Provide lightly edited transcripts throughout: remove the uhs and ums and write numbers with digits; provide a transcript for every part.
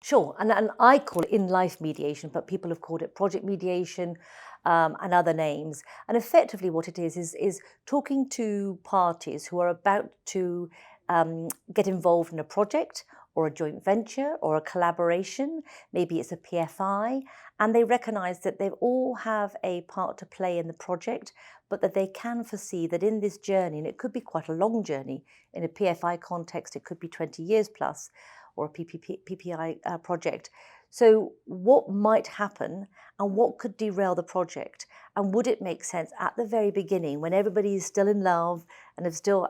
Sure, and I call it in-life mediation, but people have called it project mediation and other names. And effectively what it is talking to parties who are about to get involved in a project or a joint venture or a collaboration, maybe it's a PFI, and they recognise that they all have a part to play in the project, but that they can foresee that in this journey, and it could be quite a long journey, in a PFI context it could be 20 years plus, or a PPI project. So what might happen and what could derail the project? And would it make sense at the very beginning, when everybody is still in love and is still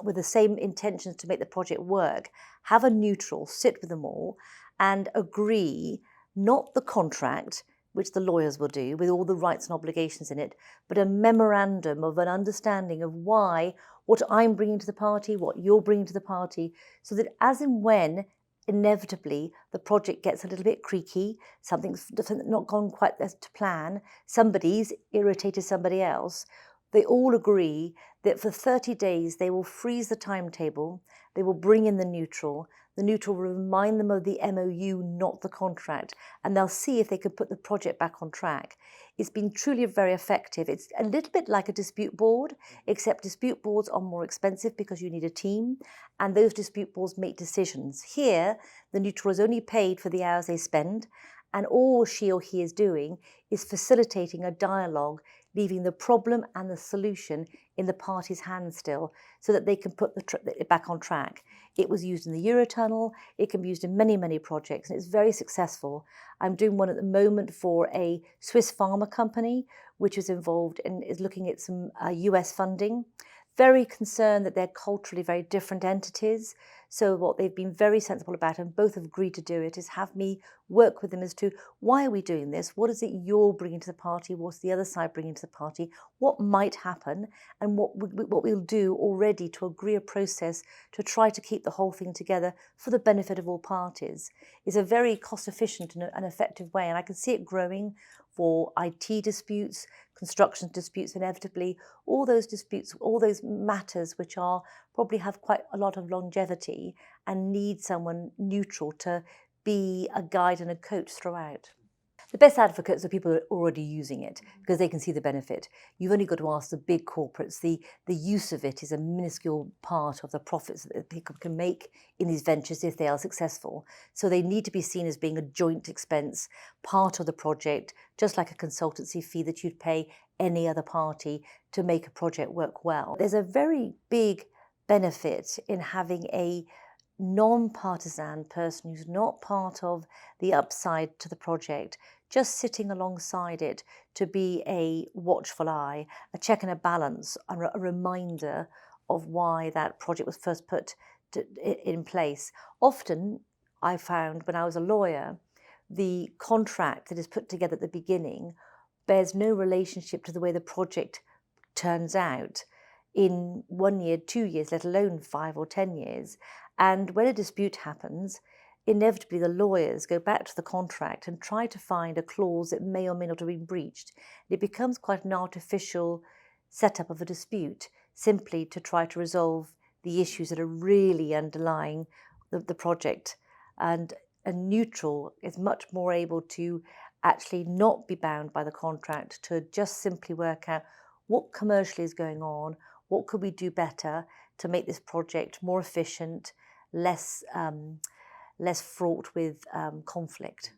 with the same intentions to make the project work, have a neutral, sit with them all and agree, not the contract, which the lawyers will do with all the rights and obligations in it, but a memorandum of an understanding of why, what I'm bringing to the party, what you're bringing to the party, so that as and when inevitably the project gets a little bit creaky, something's not gone quite as to plan, somebody's irritated somebody else, they all agree that for 30 days they will freeze the timetable, they will bring in the neutral will remind them of the MOU, not the contract, and they'll see if they can put the project back on track. It's been truly very effective. It's a little bit like a dispute board, except dispute boards are more expensive because you need a team, and those dispute boards make decisions. Here, the neutral is only paid for the hours they spend, and all she or he is doing is facilitating a dialogue, leaving the problem and the solution in the party's hands still, so that they can put it back on track. It was used in the Eurotunnel, it can be used in many, many projects, and it's very successful. I'm doing one at the moment for a Swiss pharma company, which is involved in, is looking at some US funding. Very concerned that they're culturally very different entities. So what they've been very sensible about, and both have agreed to do it, is have me work with them as to why are we doing this? What is it you're bringing to the party? What's the other side bringing to the party? What might happen? And what we'll do already to agree a process to try to keep the whole thing together for the benefit of all parties. Is a very cost efficient and effective way. And I can see it growing for IT disputes, construction disputes inevitably, all those disputes, all those matters which are probably have quite a lot of longevity and need someone neutral to be a guide and a coach throughout. The best advocates are people who are already using it because they can see the benefit. You've only got to ask the big corporates. The use of it is a minuscule part of the profits that people can make in these ventures if they are successful. So they need to be seen as being a joint expense, part of the project, just like a consultancy fee that you'd pay any other party to make a project work well. There's a very big benefit in having a non-partisan person who's not part of the upside to the project, just sitting alongside it to be a watchful eye, a check and a balance, a reminder of why that project was first put in place. Often, I found when I was a lawyer, the contract that is put together at the beginning bears no relationship to the way the project turns out in 1 year, 2 years, let alone 5 or 10 years. And when a dispute happens, inevitably the lawyers go back to the contract and try to find a clause that may or may not have been breached. It becomes quite an artificial setup of a dispute, simply to try to resolve the issues that are really underlying the project. And a neutral is much more able to actually not be bound by the contract, to just simply work out what commercially is going on, what could we do better to make this project more efficient, less fraught with conflict.